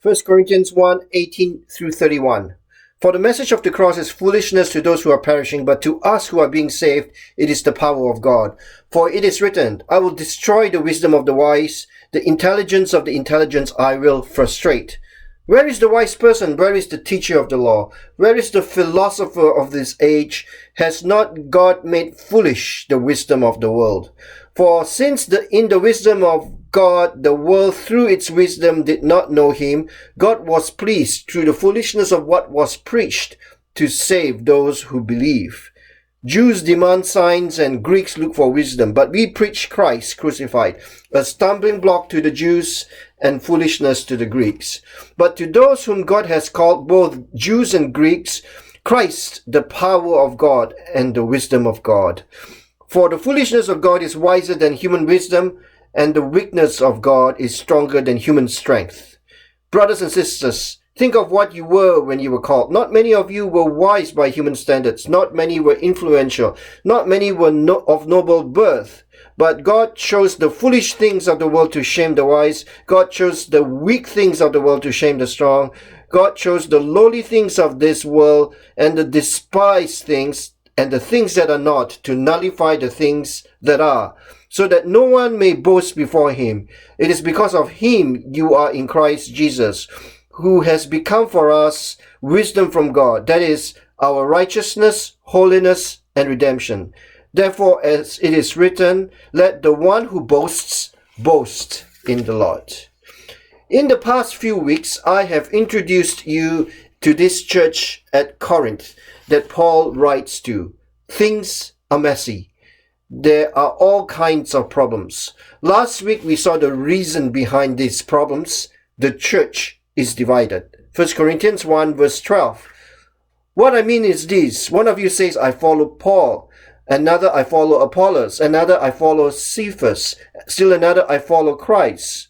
First Corinthians 1:18 through 31. For the message of the cross is foolishness to those who are perishing, but to us who are being saved, it is the power of God. For it is written, I will destroy the wisdom of the wise, the intelligence of the intelligent I will frustrate. Where is the wise person? Where is the teacher of the law? Where is the philosopher of this age? Has not God made foolish the wisdom of the world? For since in the wisdom of God, the world through its wisdom did not know him, God was pleased through the foolishness of what was preached to save those who believe. Jews demand signs and Greeks look for wisdom, but we preach Christ crucified, a stumbling block to the Jews and foolishness to the Greeks. But to those whom God has called, both Jews and Greeks, Christ, the power of God and the wisdom of God. For the foolishness of God is wiser than human wisdom, and the weakness of God is stronger than human strength. Brothers and sisters, think of what you were when you were called. Not many of you were wise by human standards. Not many were influential. Not many were of noble birth. But God chose the foolish things of the world to shame the wise. God chose the weak things of the world to shame the strong. God chose the lowly things of this world and the despised things and the things that are not to nullify the things that are, so that no one may boast before him. It is because of him you are in Christ Jesus, who has become for us wisdom from God, that is, our righteousness, holiness, and redemption. Therefore, as it is written, let the one who boasts, boast in the Lord. In the past few weeks, I have introduced you to this church at Corinth that Paul writes to. Things are messy. There are all kinds of problems. Last week, we saw the reason behind these problems. The church is divided. 1 Corinthians 1 verse 12. What I mean is this. One of you says, I follow Paul. Another, I follow Apollos. Another, I follow Cephas. Still another, I follow Christ.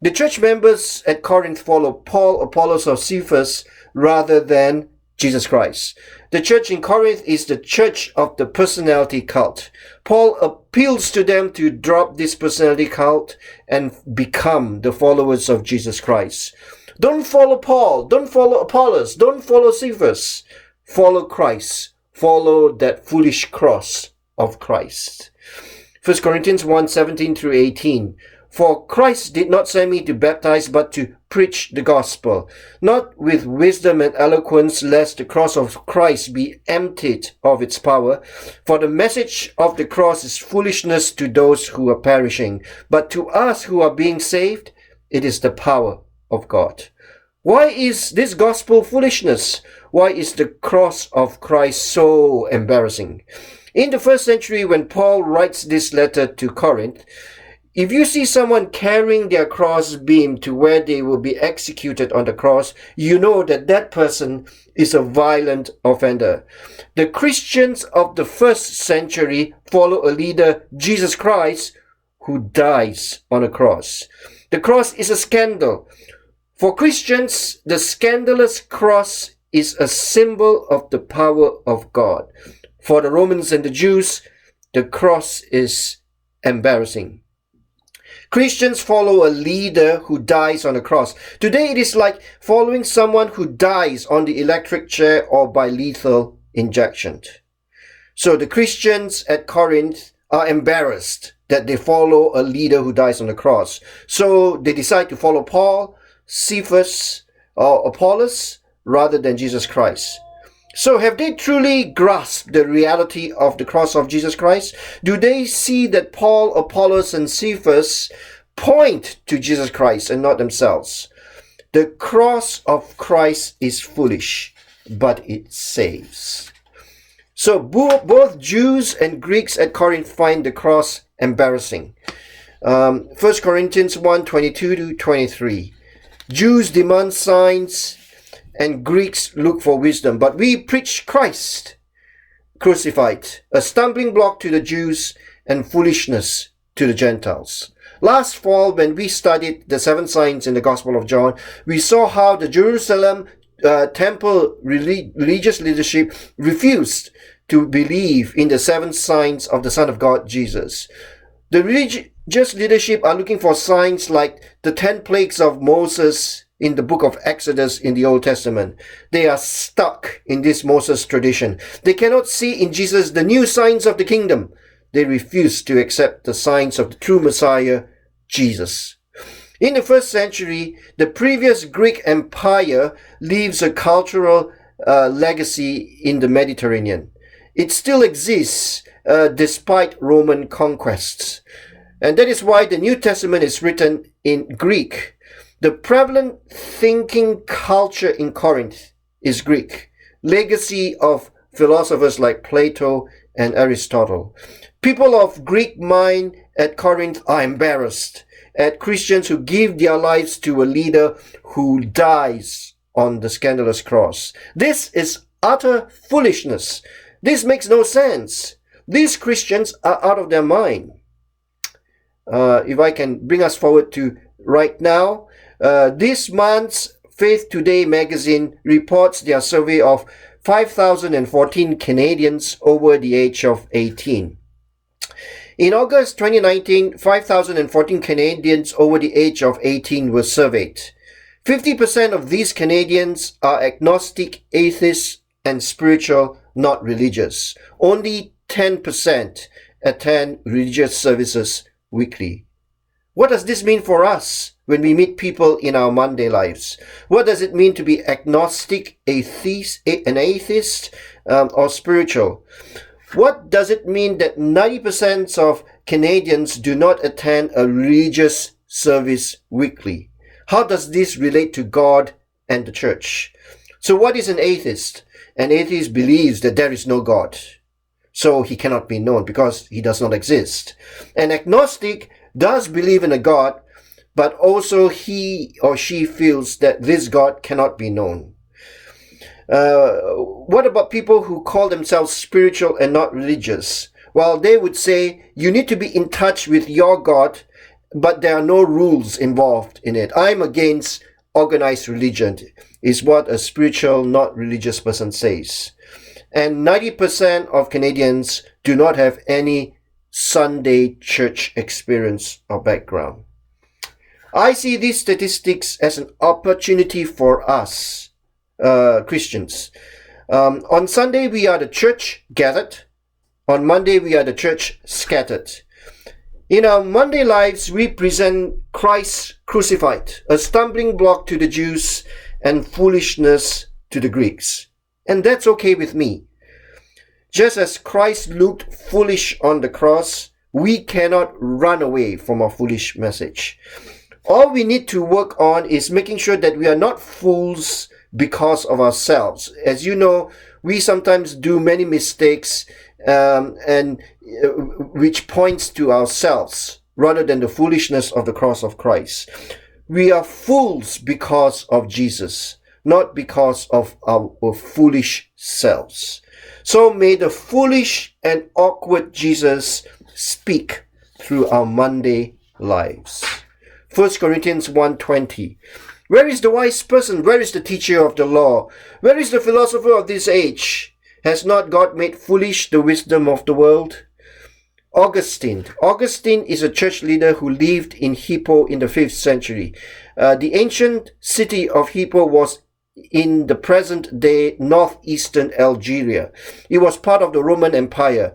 The church members at Corinth follow Paul, Apollos, or Cephas rather than Jesus Christ. The church in Corinth is the church of the personality cult. Paul appeals to them to drop this personality cult and become the followers of Jesus Christ. Don't follow Paul. Don't follow Apollos. Don't follow Cephas. Follow Christ. Follow that foolish cross of Christ. 1 Corinthians 1:17 through 18. For Christ did not send me to baptize, but to preach the gospel, not with wisdom and eloquence, lest the cross of Christ be emptied of its power. For the message of the cross is foolishness to those who are perishing, but to us who are being saved, it is the power of God. Why is this gospel foolishness? Why is the cross of Christ so embarrassing? In the first century, when Paul writes this letter to Corinth, if you see someone carrying their cross beam to where they will be executed on the cross, you know that that person is a violent offender. The Christians of the first century follow a leader, Jesus Christ, who dies on a cross. The cross is a scandal. For Christians, the scandalous cross is a symbol of the power of God. For the Romans and the Jews, the cross is embarrassing. Christians follow a leader who dies on a cross. Today it is like following someone who dies on the electric chair or by lethal injection. So the Christians at Corinth are embarrassed that they follow a leader who dies on the cross. So they decide to follow Paul, Cephas, or Apollos rather than Jesus Christ. So have they truly grasped the reality of the cross of Jesus Christ? Do they see that Paul, Apollos, and Cephas point to Jesus Christ and not themselves? The cross of Christ is foolish, but it saves. So both Jews and Greeks at Corinth find the cross embarrassing. 1 Corinthians 1:22 to 23. Jews demand signs and Greeks look for wisdom, but we preach Christ crucified, a stumbling block to the Jews and foolishness to the Gentiles. Last fall, when we studied the 7 signs in the Gospel of John, we saw how the Jerusalem temple religious leadership refused to believe in the 7 signs of the Son of God, Jesus. The religious leadership are looking for signs like the 10 plagues of Moses in the book of Exodus in the Old Testament. They are stuck in this Moses tradition. They cannot see in Jesus the new signs of the kingdom. They refuse to accept the signs of the true Messiah, Jesus. In the first century, the previous Greek Empire leaves a cultural legacy in the Mediterranean. It still exists despite Roman conquests. And that is why the New Testament is written in Greek. The prevalent thinking culture in Corinth is Greek, legacy of philosophers like Plato and Aristotle. People of Greek mind at Corinth are embarrassed at Christians who give their lives to a leader who dies on the scandalous cross. This is utter foolishness. This makes no sense. These Christians are out of their mind. If I can bring us forward to right now, this month's Faith Today magazine reports their survey of 5,014 Canadians over the age of 18. In August 2019, 5,014 Canadians over the age of 18 were surveyed. 50% of these Canadians are agnostic, atheists, and spiritual, not religious. Only 10% attend religious services weekly. What does this mean for us when we meet people in our Monday lives? What does it mean to be agnostic, an atheist, or spiritual? What does it mean that 90% of Canadians do not attend a religious service weekly? How does this relate to God and the church? So what is an atheist? An atheist believes that there is no God, so he cannot be known because he does not exist. An agnostic does believe in a God, but also he or she feels that this God cannot be known. What about people who call themselves spiritual and not religious? Well, they would say you need to be in touch with your God, but there are no rules involved in it. I'm against organized religion, is what a spiritual, not religious person says. And 90% of Canadians do not have any Sunday church experience or background. I see these statistics as an opportunity for us, Christians. On Sunday, we are the church gathered. On Monday, we are the church scattered. In our Monday lives, we present Christ crucified, a stumbling block to the Jews and foolishness to the Greeks. And that's okay with me. Just as Christ looked foolish on the cross, we cannot run away from our foolish message. All we need to work on is making sure that we are not fools because of ourselves. As you know, we sometimes do many mistakes, which points to ourselves rather than the foolishness of the cross of Christ. We are fools because of Jesus, not because of our foolish selves. So may the foolish and awkward Jesus speak through our Monday lives. 1 Corinthians 1:20. Where is the wise person? Where is the teacher of the law? Where is the philosopher of this age? Has not God made foolish the wisdom of the world? Augustine. Augustine is a church leader who lived in Hippo in the 5th century. The ancient city of Hippo was in the present-day northeastern Algeria. It was part of the Roman Empire.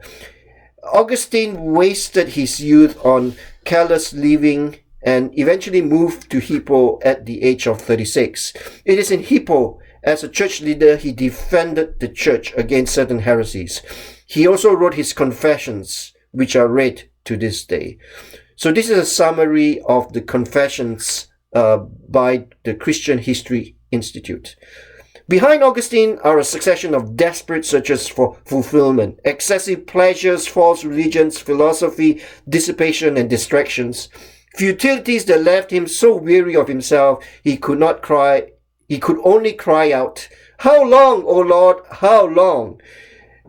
Augustine wasted his youth on careless living and eventually moved to Hippo at the age of 36. It is in Hippo, as a church leader, he defended the church against certain heresies. He also wrote his Confessions, which are read to this day. So this is a summary of the Confessions by the Christian History Institute. Behind Augustine are a succession of desperate searches for fulfillment, excessive pleasures, false religions, philosophy, dissipation, and distractions. Futilities that left him so weary of himself, he could only cry out, "How long, O Lord, how long?"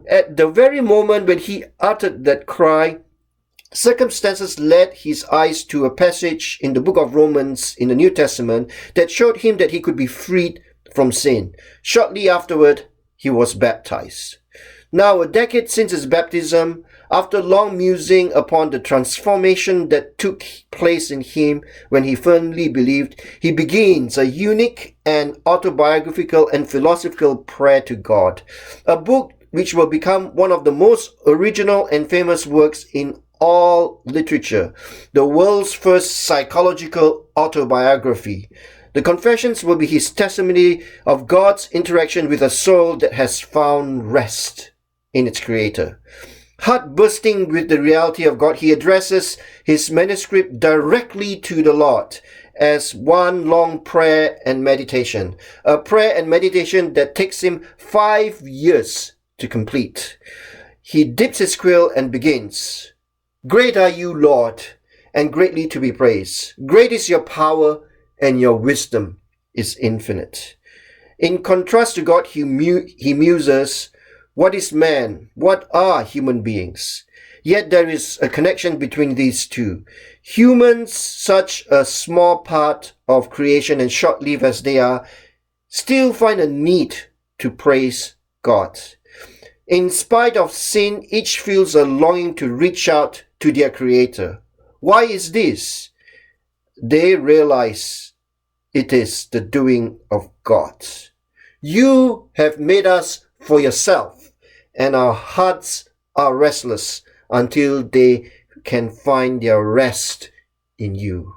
At the very moment when he uttered that cry, circumstances led his eyes to a passage in the book of Romans in the New Testament that showed him that he could be freed from sin. Shortly afterward, he was baptized. Now, a decade since his baptism, After long musing upon the transformation that took place in him when he firmly believed, he begins a unique and autobiographical and philosophical prayer to God, a book which will become one of the most original and famous works in all literature, the world's first psychological autobiography. The Confessions will be his testimony of God's interaction with a soul that has found rest in its Creator. Heart bursting with the reality of God, he addresses his manuscript directly to the Lord as one long prayer and meditation, a prayer and meditation that takes him 5 years to complete. He dips his quill and begins, "Great are you, Lord, and greatly to be praised. Great is your power, and your wisdom is infinite." In contrast to God, he muses, "What is man? What are human beings?" Yet there is a connection between these two. Humans, such a small part of creation and short-lived as they are, still find a need to praise God. In spite of sin, each feels a longing to reach out to their Creator. Why is this? They realize it is the doing of God. You have made us for yourself, and our hearts are restless until they can find their rest in you.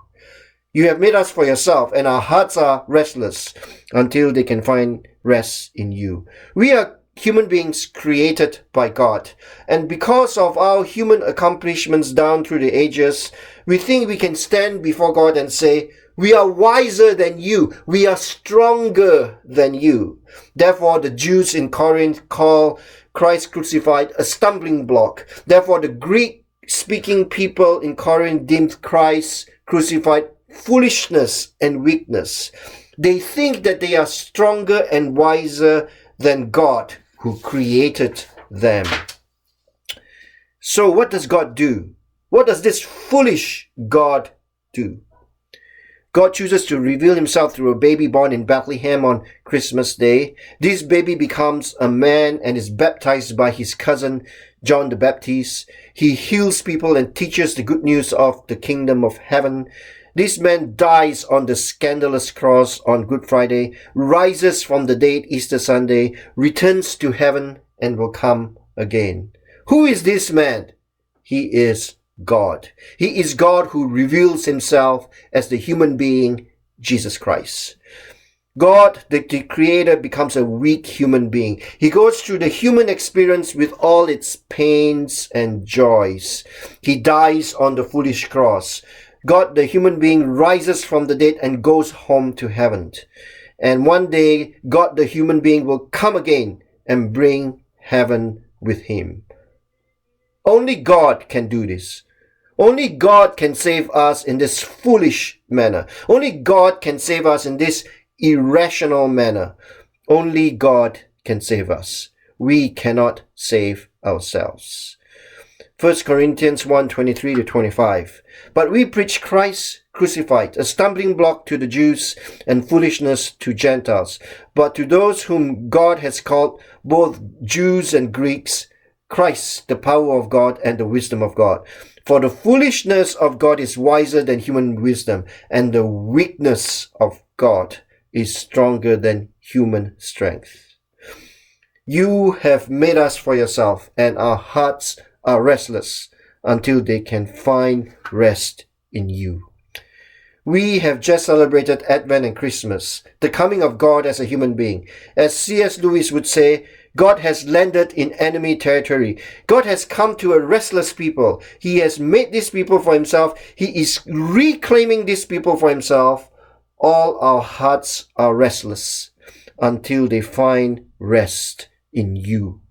You have made us for yourself, and our hearts are restless until they can find rest in you. We are human beings created by God, and because of our human accomplishments down through the ages, we think we can stand before God and say, "We are wiser than you. We are stronger than you." Therefore, the Jews in Corinth call Christ crucified a stumbling block. Therefore, the Greek-speaking people in Corinth deemed Christ crucified foolishness and weakness. They think that they are stronger and wiser than God, who created them. So what does God do? What does this foolish God do? God chooses to reveal himself through a baby born in Bethlehem on Christmas Day. This baby becomes a man and is baptized by his cousin John the Baptist. He heals people and teaches the good news of the kingdom of heaven. This man dies on the scandalous cross on Good Friday, rises from the dead Easter Sunday, returns to heaven, and will come again. Who is this man? He is God. He is God who reveals himself as the human being, Jesus Christ. God, the Creator, becomes a weak human being. He goes through the human experience with all its pains and joys. He dies on the foolish cross. God, the human being, rises from the dead and goes home to heaven. And one day, God, the human being, will come again and bring heaven with him. Only God can do this. Only God can save us in this foolish manner. Only God can save us in this irrational manner. Only God can save us. We cannot save ourselves. 1 Corinthians 1:23-25. But we preach Christ crucified, a stumbling block to the Jews and foolishness to Gentiles. But to those whom God has called, both Jews and Greeks, Christ, the power of God and the wisdom of God. For the foolishness of God is wiser than human wisdom, and the weakness of God is stronger than human strength. You have made us for yourself, and our hearts are restless until they can find rest in you. We have just celebrated Advent and Christmas, the coming of God as a human being. As C.S. Lewis would say, God has landed in enemy territory. God has come to a restless people. He has made these people for himself. He is reclaiming these people for himself. All our hearts are restless until they find rest in you,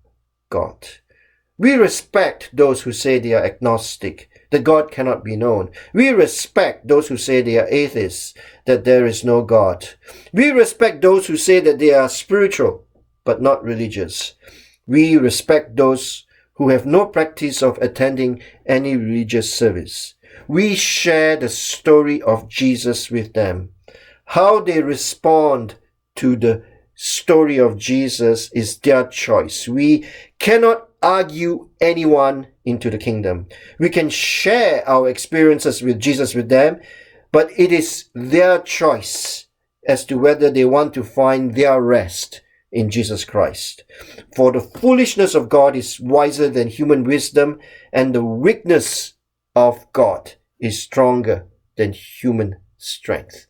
God. We respect those who say they are agnostic, that God cannot be known. We respect those who say they are atheists, that there is no God. We respect those who say that they are spiritual, but not religious. We respect those who have no practice of attending any religious service. We share the story of Jesus with them. How they respond to the story of Jesus is their choice. We cannot argue anyone into the kingdom. We can share our experiences with Jesus with them, but it is their choice as to whether they want to find their rest in Jesus Christ. For the foolishness of God is wiser than human wisdom, and the weakness of God is stronger than human strength.